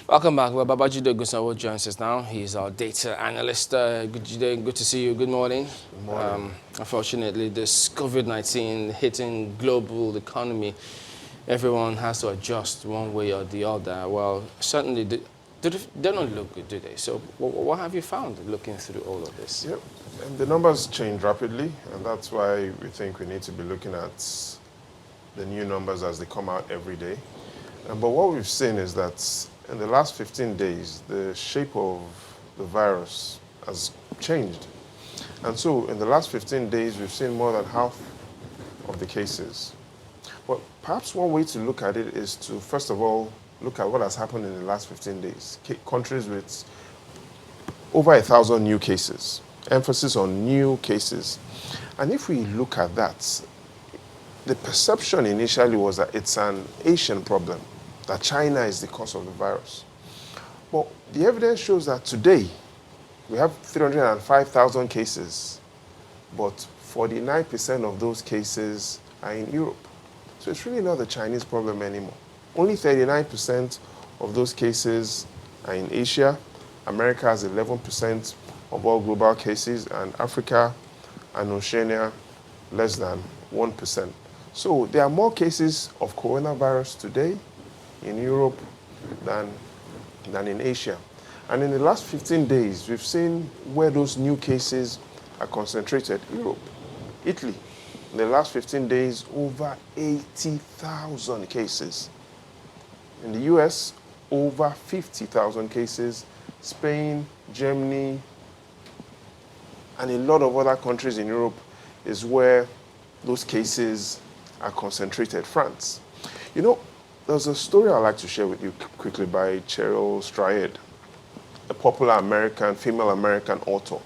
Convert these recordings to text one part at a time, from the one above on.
Welcome back. Well, Babajide Gusawo joins us now. He's our data analyst. Good to see you. Good morning. Good morning. Unfortunately, this COVID-19 hitting global economy, everyone has to adjust one way or the other. Well, certainly, they don't look good, do they? So what have you found looking through all of this? Yep. And the numbers change rapidly, and that's why we think we need to be looking at the new numbers as they come out every day. But what we've seen is that in the last 15 days, the shape of the virus has changed. And so in the last 15 days, we've seen more than half of the cases. But perhaps one way to look at it is to, first of all, look at what has happened in the last 15 days. Countries with over 1,000 new cases, emphasis on new cases. And if we look at that, the perception initially was that it's an Asian problem, that China is the cause of the virus. Well, the evidence shows that today we have 305,000 cases, but 49% of those cases are in Europe. So it's really not the Chinese problem anymore. Only 39% of those cases are in Asia. America has 11% of all global cases, and Africa and Oceania less than 1%. So there are more cases of coronavirus today in Europe than in Asia. And in the last 15 days, we've seen where those new cases are concentrated. Europe, Italy, in the last 15 days, over 80,000 cases. In the US, over 50,000 cases. Spain, Germany, and a lot of other countries in Europe is where those cases are concentrated. France. You know, there's a story I'd like to share with you quickly by Cheryl Strayed, a popular female American author.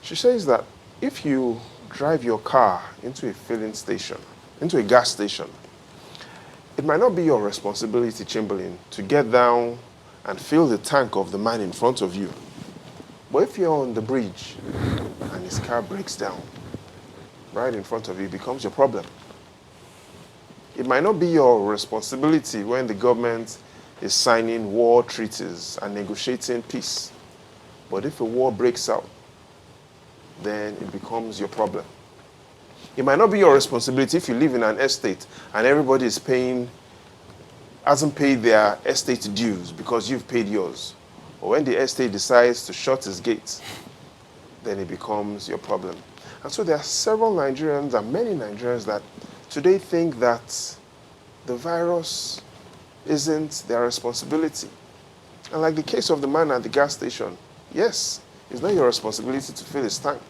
She says that if you drive your car into a filling station, into a gas station, it might not be your responsibility, Chamberlain, to get down and fill the tank of the man in front of you. But if you're on the bridge and his car breaks down right in front of you, it becomes your problem. It might not be your responsibility when the government is signing war treaties and negotiating peace. But if a war breaks out, then it becomes your problem. It might not be your responsibility if you live in an estate and everybody hasn't paid their estate dues because you've paid yours. Or when the estate decides to shut its gates, then it becomes your problem. And so there are several Nigerians and many Nigerians that today think that the virus isn't their responsibility. And like the case of the man at the gas station, yes, it's not your responsibility to fill his tank.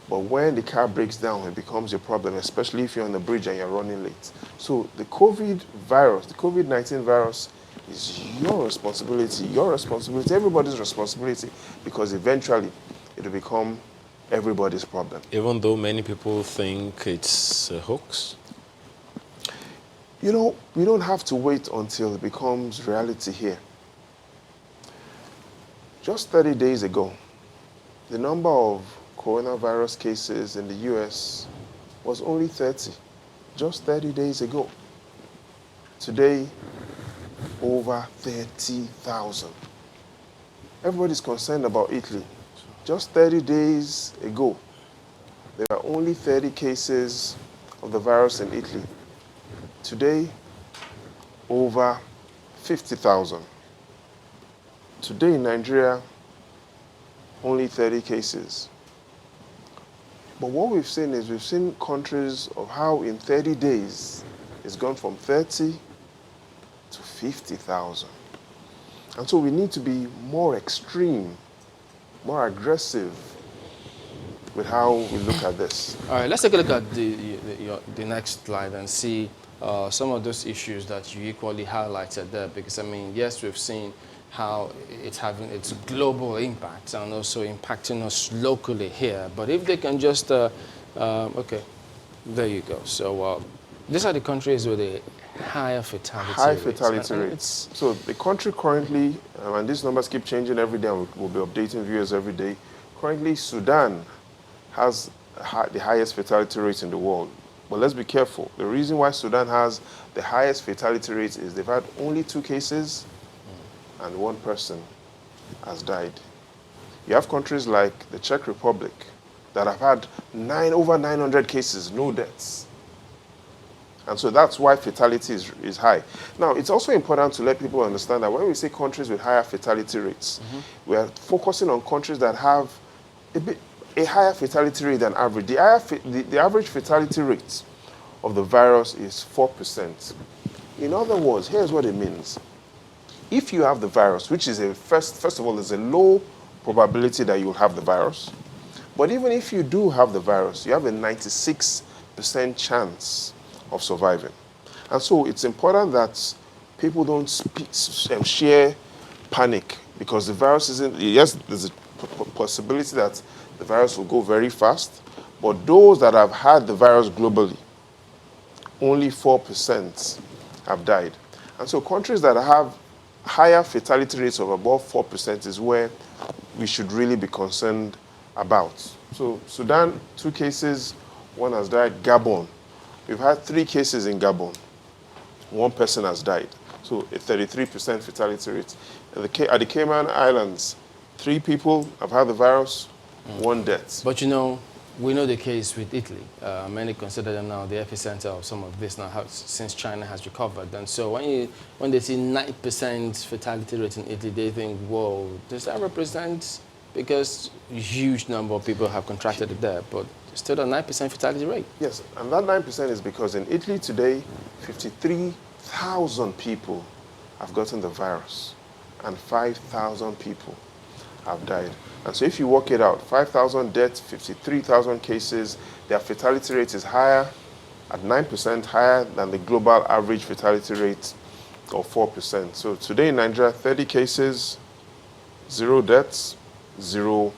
But when the car breaks down, it becomes your problem, especially if you're on the bridge and you're running late. So the COVID-19 virus is your responsibility, everybody's responsibility, because eventually it will become everybody's problem. Even though many people think it's a hoax? You know, we don't have to wait until it becomes reality here. Just 30 days ago, the number of coronavirus cases in the US was only 30, just 30 days ago. Today, over 30,000. Everybody's concerned about Italy. Just 30 days ago, there were only 30 cases of the virus in Italy. Today, over 50,000. Today in Nigeria, only 30 cases. But what we've seen countries of how in 30 days it's gone from 30 to 50,000. And so we need to be more extreme, more aggressive with how we look at this. All right, let's take a look at the next slide and see some of those issues that you equally highlighted there. Because, I mean, yes, we've seen how it's having its global impact and also impacting us locally here. But if they can just, okay, there you go. So these are the countries with a higher fatality High rates. fatality rates. So the country currently, and these numbers keep changing every day, and we'll be updating viewers every day. Currently, Sudan has the highest fatality rate in the world. But let's be careful. The reason why Sudan has the highest fatality rate is they've had only 2 cases and 1 person has died. You have countries like the Czech Republic that have had over 900 cases, no deaths. And so that's why fatality is high. Now, it's also important to let people understand that when we say countries with higher fatality rates, we are focusing on countries that have a higher fatality rate than average. The average fatality rate of the virus is 4%. In other words, here's what it means. If you have the virus, which is first of all, there's a low probability that you'll have the virus. But even if you do have the virus, you have a 96% chance of surviving. And so it's important that people don't share panic, because the virus isn't, yes, there's a possibility that the virus will go very fast, but those that have had the virus globally, only 4% have died. And so countries that have higher fatality rates of above 4% is where we should really be concerned about. So Sudan, 2 cases, 1 has died. Gabon, we've had 3 cases in Gabon. 1 person has died. So a 33% fatality rate. At the Cayman Islands, 3 people have had the virus, 1 death. But you know, we know the case with Italy. Many consider them now the epicenter of some of this now, since China has recovered. And so when they see 9% fatality rate in Italy, they think, whoa, does that represent, because a huge number of people have contracted it there, but still a 9% fatality rate? Yes, and that 9% is because in Italy today, 53,000 people have gotten the virus, and 5,000 people have died. And so if you work it out, 5,000 deaths, 53,000 cases, their fatality rate is higher, at 9% higher than the global average fatality rate of 4%. So today in Nigeria, 30 cases, 0 deaths, 0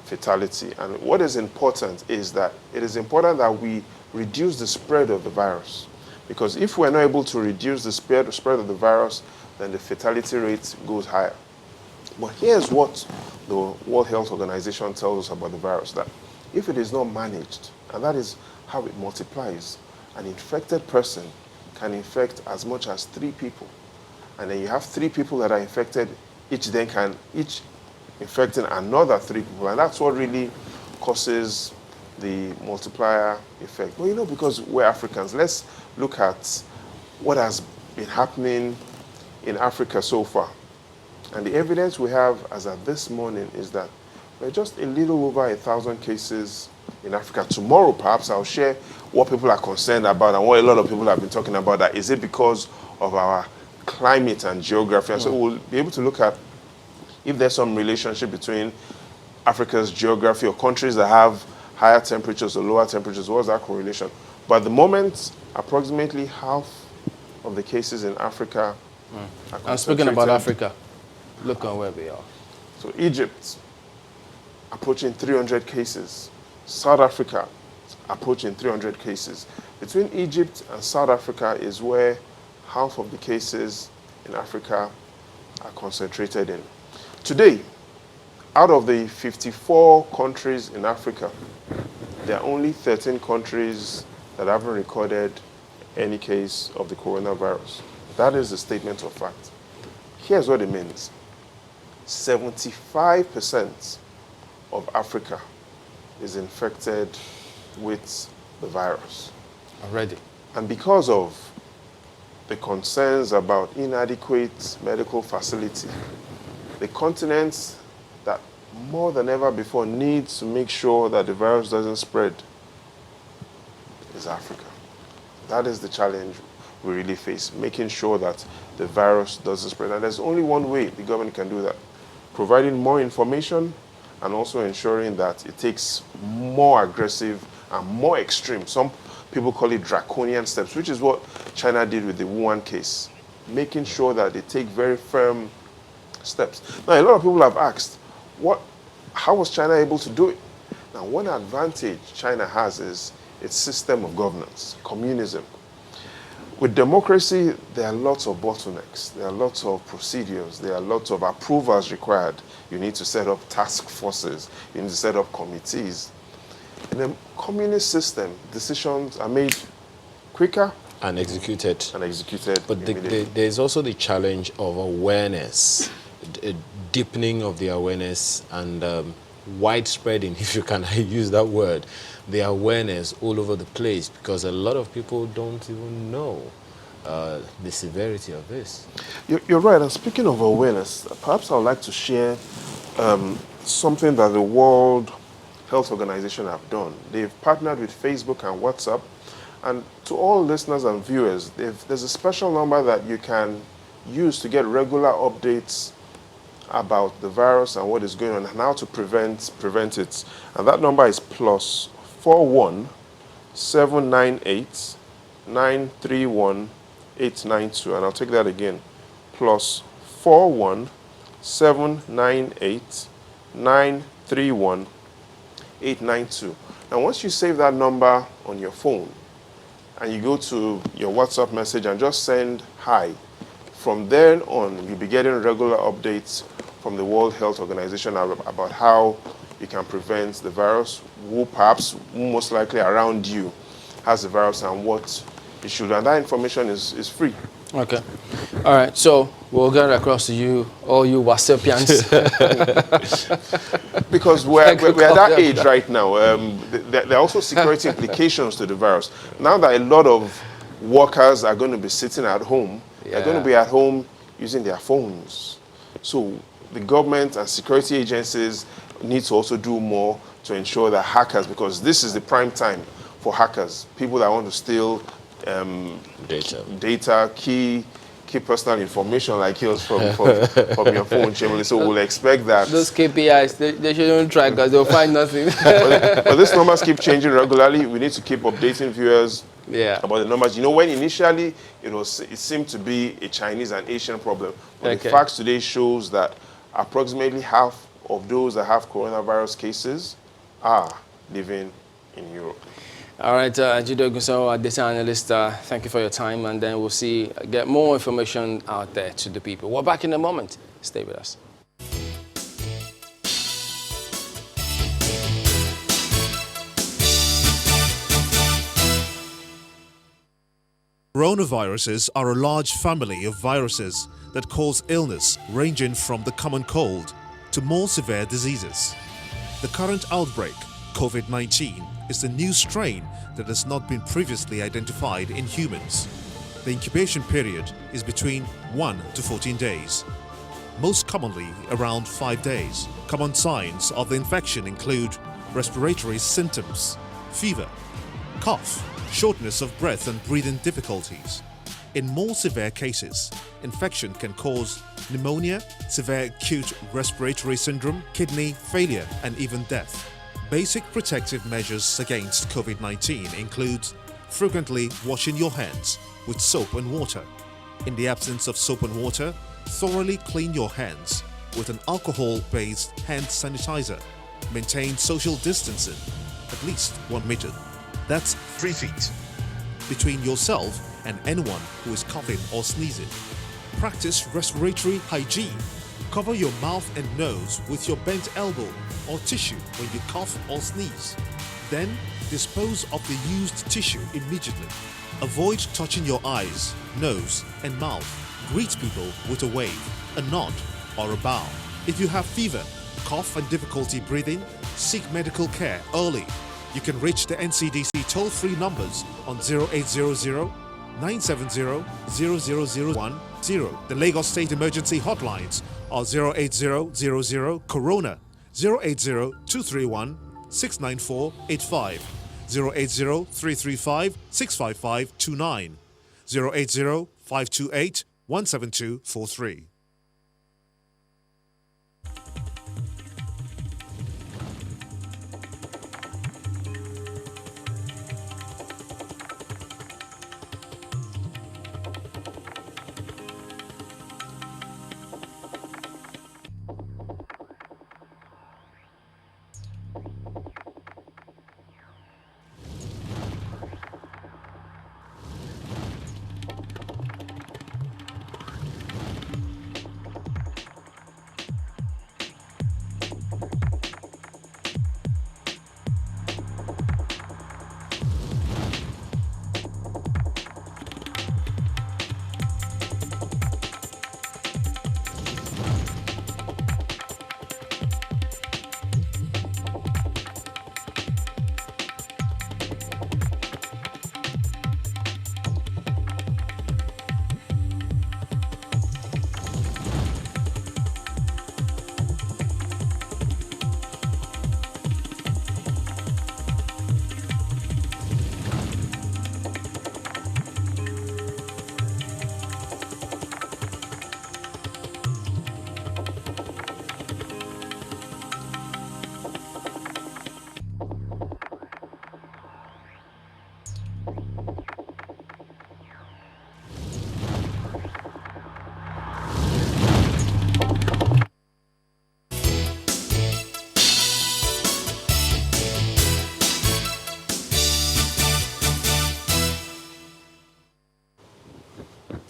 fatality. And what is important is that it is important that we reduce the spread of the virus. Because if we're not able to reduce the spread of the virus, then the fatality rate goes higher. But here's what the World Health Organization tells us about the virus, that if it is not managed, and that is how it multiplies, an infected person can infect as much as 3 people. And then you have 3 people that are infected, each infecting another 3 people. And that's what really causes the multiplier effect. Well, you know, because we're Africans, let's look at what has been happening in Africa so far. And the evidence we have as of this morning is that we're just a little over 1,000 cases in Africa. Tomorrow, perhaps, I'll share what people are concerned about and what a lot of people have been talking about. That is it because of our climate and geography? And so we'll be able to look at if there's some relationship between Africa's geography or countries that have higher temperatures or lower temperatures. What's that correlation? But at the moment, approximately half of the cases in Africa are And speaking about Africa, look on where we are. So Egypt, approaching 300 cases. South Africa, approaching 300 cases. Between Egypt and South Africa is where half of the cases in Africa are concentrated in. Today, out of the 54 countries in Africa, there are only 13 countries that haven't recorded any case of the coronavirus. That is the statement of fact. Here's what it means. 75% of Africa is infected with the virus. Already. And because of the concerns about inadequate medical facility, the continent that more than ever before needs to make sure that the virus doesn't spread is Africa. That is the challenge we really face, making sure that the virus doesn't spread. And there's only one way the government can do that: providing more information and also ensuring that it takes more aggressive and more extreme, some people call it draconian steps, which is what China did with the Wuhan case, making sure that they take very firm steps. Now, a lot of people have asked, how was China able to do it? Now, one advantage China has is its system of governance, communism. With democracy, there are lots of bottlenecks. There are lots of procedures. There are lots of approvals required. You need to set up task forces. You need to set up committees. In a communist system, decisions are made quicker and executed. and executed But immediately. there's also the challenge of awareness. a deepening of the awareness and widespreading, if you can use that word, the awareness all over the place, because a lot of people don't even know the severity of this. You're right. And speaking of awareness, perhaps I would like to share something that the World Health Organization have done. They've partnered with Facebook and WhatsApp. And to all listeners and viewers, there's a special number that you can use to get regular updates about the virus and what is going on and how to prevent it. And that number is plus 41 798 931 892. And I'll take that again. Plus 41 798 931 892. And once you save that number on your phone and you go to your WhatsApp message and just send hi, from then on you'll be getting regular updates from the World Health Organization about how you can prevent the virus, who perhaps most likely around you has the virus and what you should. And that information is free. Okay. All right. So we'll get across to you, all you WhatsAppians. Because we're at that age right now. There are also security implications to the virus. Now that a lot of workers are going to be sitting at home, they're going to be at home using their phones. So the government and security agencies need to also do more to ensure that hackers, because this is the prime time for hackers, people that want to steal data, key personal information like yours from your phone, generally. So we'll expect that. Those KPIs, they shouldn't try because they'll find nothing. but these numbers keep changing regularly. We need to keep updating viewers about the numbers. You know, when initially it seemed to be a Chinese and Asian problem, but the facts today shows that approximately half of those that have coronavirus cases are living in Europe. All right, Jido Guso, our data analyst, thank you for your time, and then we'll get more information out there to the people. We're back in a moment. Stay with us. Coronaviruses are a large family of viruses that cause illness ranging from the common cold to more severe diseases. The current outbreak, COVID-19, is the new strain that has not been previously identified in humans. The incubation period is between 1 to 14 days, most commonly around 5 days. Common signs of the infection include respiratory symptoms, fever, cough, shortness of breath and breathing difficulties. In more severe cases, infection can cause pneumonia, severe acute respiratory syndrome, kidney failure, and even death. Basic protective measures against COVID-19 include frequently washing your hands with soap and water. In the absence of soap and water, thoroughly clean your hands with an alcohol-based hand sanitizer. Maintain social distancing, at least 1 meter. That's 3 feet between yourself and anyone who is coughing or sneezing. Practice respiratory hygiene. Cover your mouth and nose with your bent elbow or tissue when you cough or sneeze. Then dispose of the used tissue immediately. Avoid touching your eyes, nose, and mouth. Greet people with a wave, a nod, or a bow. If you have fever, cough, and difficulty breathing, seek medical care early. You can reach the NCDC toll-free numbers on 0800 970 0001. The Lagos State Emergency Hotlines are 08000 Corona, 080-231-69485, 080-335-65529, 080-528-17243.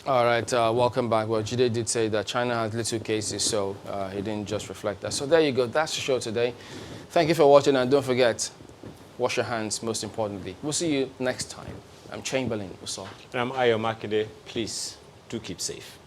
All right, welcome back. Well, Jide did say that China has little cases, so he didn't just reflect that. So there you go. That's the show today. Thank you for watching, and don't forget, wash your hands, most importantly. We'll see you next time. I'm Chamberlain Uso. And I'm Ayo Makide. Please, do keep safe.